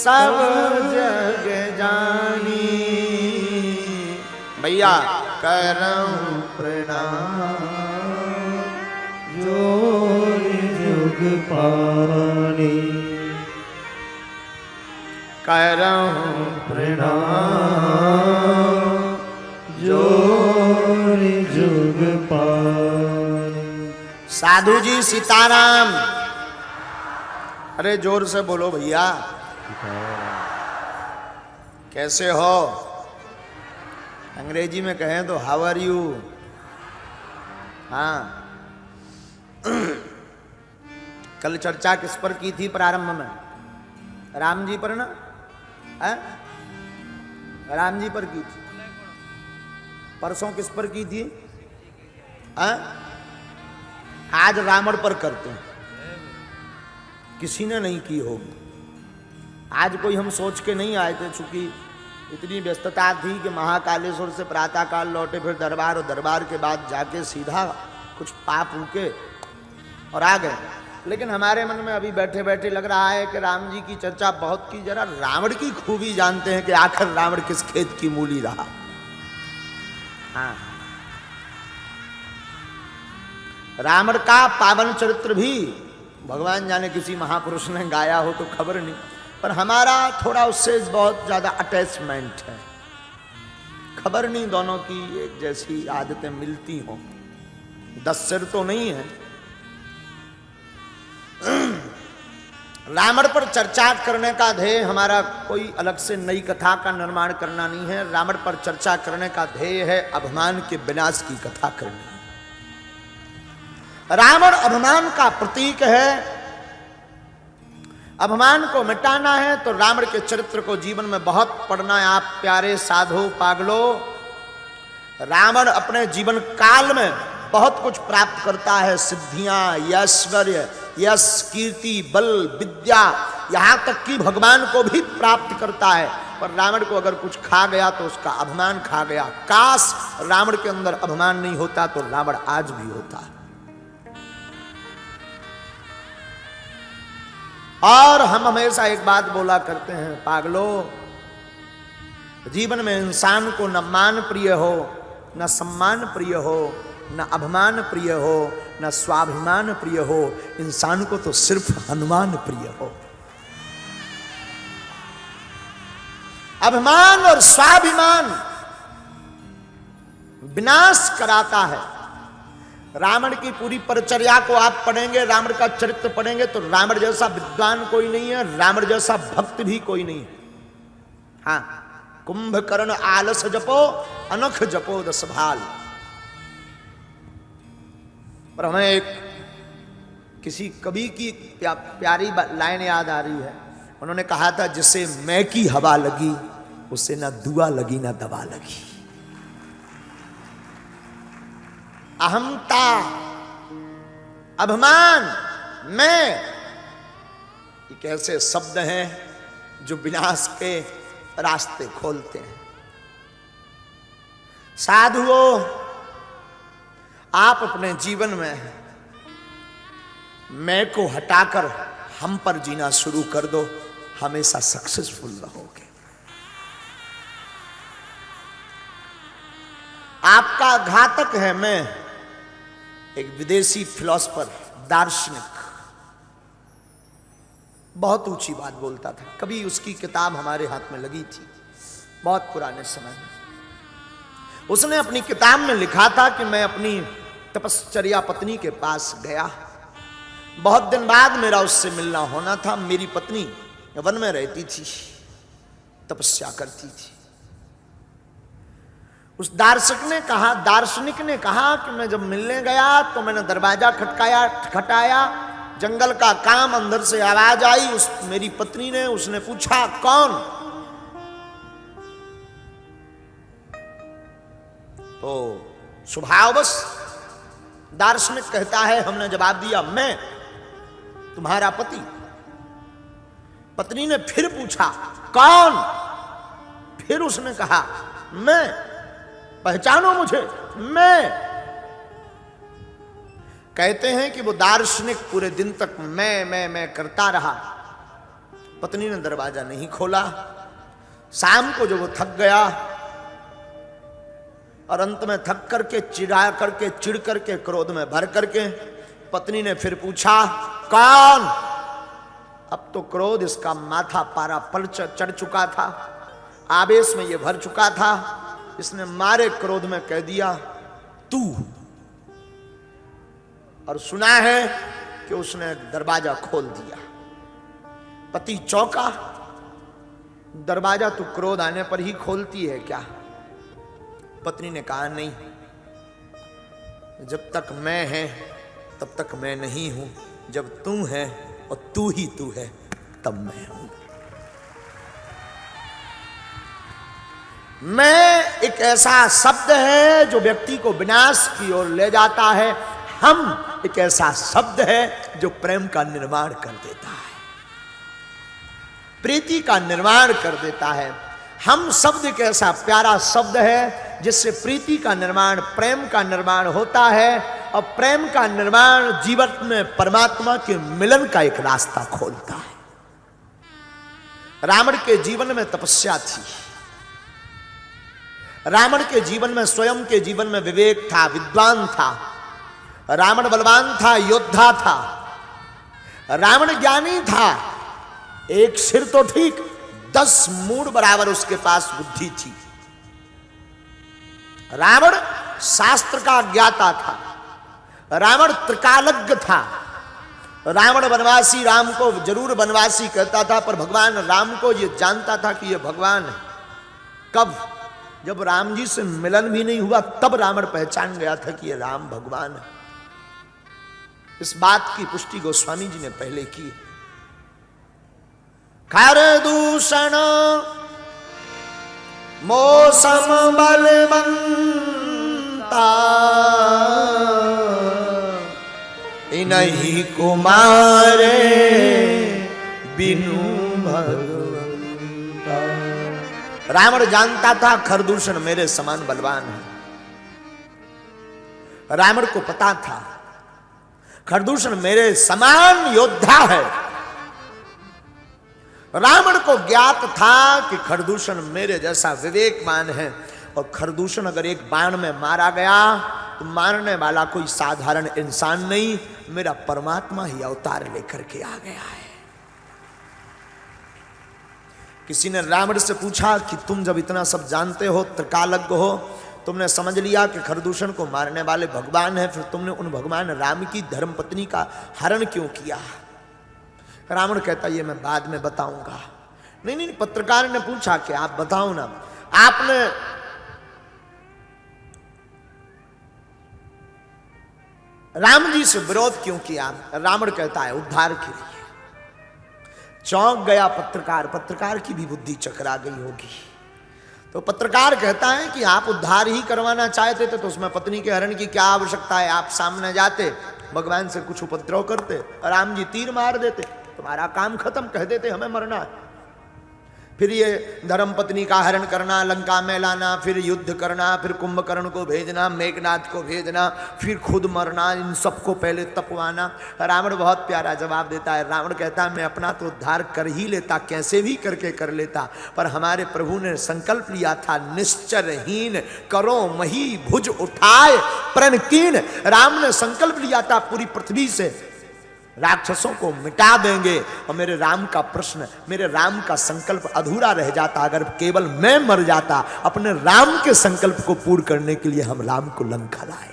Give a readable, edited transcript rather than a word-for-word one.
सब जग जानी। भैया करऊं प्रणाम जोर जुग पानी। करऊं प्रणाम जोर जुग पानी। साधु जी सीताराम। अरे जोर से बोलो भैया। कैसे हो? अंग्रेजी में कहें तो हाउ आर यू। हाँ, कल चर्चा किस पर की थी प्रारंभ में? राम जी पर ना? है? राम जी पर की थी। परसों किस पर की थी? है? आज रावण पर करते हैं। किसी ने नहीं की होगी। आज कोई हम सोच के नहीं आए थे, चूंकि इतनी व्यस्तता थी कि महाकालेश्वर से प्रातःकाल लौटे, फिर दरबार, और दरबार के बाद जाके सीधा कुछ पाप उके और आ गए। लेकिन हमारे मन में अभी बैठे बैठे लग रहा है कि राम जी की चर्चा बहुत की, जरा रावण की खूबी जानते हैं कि आखिर रावण किस खेत की मूली रहा। हाँ, रावण का पावन चरित्र भी भगवान जाने किसी महापुरुष ने गाया हो तो खबर नहीं, पर हमारा थोड़ा उससे बहुत ज्यादा अटैचमेंट है। खबर नहीं दोनों की एक जैसी आदतें मिलती हों। 10 सिर तो नहीं है। रावण पर चर्चा करने का ध्येय हमारा कोई अलग से नई कथा का निर्माण करना नहीं है। रावण पर चर्चा करने का ध्येय है अभिमान के विनाश की कथा करनी। रावण अभिमान का प्रतीक है। अभिमान को मिटाना है तो रावण के चरित्र को जीवन में बहुत पढ़ना है। आप प्यारे साधु पागलो, रावण अपने जीवन काल में बहुत कुछ प्राप्त करता है। सिद्धियां, ऐश्वर्य, यश, कीर्ति, बल, विद्या, यहां तक कि भगवान को भी प्राप्त करता है। पर रावण को अगर कुछ खा गया तो उसका अभिमान खा गया। काश रावण के अंदर अभिमान नहीं होता तो रावण आज भी होता। और हम हमेशा एक बात बोला करते हैं, पागलो, जीवन में इंसान को न मान प्रिय हो, न सम्मान प्रिय हो, न अभिमान प्रिय हो, न स्वाभिमान प्रिय हो। इंसान को तो सिर्फ हनुमान प्रिय हो। अभिमान और स्वाभिमान विनाश कराता है। रावण की पूरी परिचर्या को आप पढ़ेंगे, रावण का चरित्र पढ़ेंगे तो रावण जैसा विद्वान कोई नहीं है, रावण जैसा भक्त भी कोई नहीं है। हाँ, कुंभकर्ण आलस जपो, अनख जपो 10 भाल। पर हमें एक किसी कवि की प्यारी लाइन याद आ रही है। उन्होंने कहा था, जिसे मैं की हवा लगी उसे ना दुआ लगी ना दवा लगी। अहंता, अभिमान, मैं, ये कैसे शब्द हैं जो विनाश के रास्ते खोलते हैं। साधुओं, आप अपने जीवन में मैं को हटाकर हम पर जीना शुरू कर दो, हमेशा सक्सेसफुल रहोगे। आपका घातक है मैं। एक विदेशी फिलोसफर, दार्शनिक, बहुत ऊंची बात बोलता था। कभी उसकी किताब हमारे हाथ में लगी थी बहुत पुराने समय में। उसने अपनी किताब में लिखा था कि मैं अपनी तपश्चर्या पत्नी के पास गया। बहुत दिन बाद मेरा उससे मिलना होना था। मेरी पत्नी वन में रहती थी, तपस्या करती थी। उस दार्शनिक ने कहा कि मैं जब मिलने गया तो मैंने दरवाजा खटखटाया, जंगल का काम, अंदर से आवाज आई। मेरी पत्नी ने, उसने पूछा कौन? तो स्वभाववश दार्शनिक कहता है, हमने जवाब दिया मैं तुम्हारा पति। पत्नी ने फिर पूछा कौन? फिर उसने कहा मैं, पहचानो मुझे, मैं। कहते हैं कि वो दार्शनिक पूरे दिन तक मैं करता रहा। पत्नी ने दरवाजा नहीं खोला। शाम को जब वो थक गया और अंत में थक करके चिढ़ करके क्रोध में भर करके पत्नी ने फिर पूछा, कौन? अब तो क्रोध इसका माथा पारा पर चढ़ चुका था, आवेश में ये भर चुका था। इसने मारे क्रोध में कह दिया, तू। और सुना है कि उसने दरवाजा खोल दिया। पति चौंका, दरवाजा तू क्रोध आने पर ही खोलती है क्या? पत्नी ने कहा, नहीं, जब तक मैं है तब तक मैं नहीं हूं, जब तू है और तू ही तू है तब मैं हूं। मैं एक ऐसा शब्द है जो व्यक्ति को विनाश की ओर ले जाता है। हम एक ऐसा शब्द है जो प्रेम का निर्माण कर देता है, प्रीति का निर्माण कर देता है। हम शब्द एक ऐसा प्यारा शब्द है जिससे प्रीति का निर्माण, प्रेम का निर्माण होता है और प्रेम का निर्माण जीवन में परमात्मा के मिलन का एक रास्ता खोलता है। रावण के जीवन में तपस्या थी, रावण के जीवन में, स्वयं के जीवन में विवेक था, विद्वान था। रावण बलवान था, योद्धा था। रावण ज्ञानी था, एक सिर तो ठीक, 10 मूढ़ बराबर उसके पास बुद्धि थी। रावण शास्त्र का ज्ञाता था, रावण त्रिकालज्ञ था। रावण वनवासी राम को जरूर वनवासी कहता था, पर भगवान राम को ये जानता था कि ये भगवान है। कब? जब राम जी से मिलन भी नहीं हुआ तब रावण पहचान गया था कि ये राम भगवान है। इस बात की पुष्टि गोस्वामी जी ने पहले की। खर दूषण मौसम बलवंता, इन्हीं कुमारे बिनु भगवंता। रावण जानता था खरदूषण मेरे समान बलवान है। रावण को पता था खरदूषण मेरे समान योद्धा है। रावण को ज्ञात था कि खरदूषण मेरे जैसा विवेकवान है, और खरदूषण अगर एक बाण में मारा गया तो मारने वाला कोई साधारण इंसान नहीं, मेरा परमात्मा ही अवतार लेकर के आ गया है। किसी ने रावण से पूछा कि तुम जब इतना सब जानते हो, त्रिकालज्ञ हो, तुमने समझ लिया कि खरदूषण को मारने वाले भगवान हैं, फिर तुमने उन भगवान राम की धर्मपत्नी का हरण क्यों किया? रावण कहता, ये मैं बाद में बताऊंगा। नहीं, पत्रकार ने पूछा कि आप बताओ ना, आपने राम जी से विरोध क्यों किया? रावण कहता है, उद्धार के लिए। चौंक गया पत्रकार, पत्रकार की भी बुद्धि चकरा गई होगी। तो पत्रकार कहता है कि आप उद्धार ही करवाना चाहते थे तो उसमें पत्नी के हरण की क्या आवश्यकता है? आप सामने जाते, भगवान से कुछ उपद्रव करते, राम जी तीर मार देते, तुम्हारा काम खत्म, कह देते हमें मरना है। फिर ये धर्मपत्नी का हरण करना, लंका में लाना, फिर युद्ध करना, फिर कुंभकर्ण को भेजना, मेघनाथ को भेजना, फिर खुद मरना, इन सबको पहले तपवाना। रावण बहुत प्यारा जवाब देता है। रावण कहता है, मैं अपना तो उद्धार कर ही लेता, कैसे भी करके कर लेता, पर हमारे प्रभु ने संकल्प लिया था, निश्चरहीन करो मही भुज उठाए प्रणकीन। राम ने संकल्प लिया था पूरी पृथ्वी से राक्षसों को मिटा देंगे, और मेरे राम का प्रश्न, मेरे राम का संकल्प अधूरा रह जाता अगर केवल मैं मर जाता। अपने राम के संकल्प को पूर्ण करने के लिए हम राम को लंका लाए।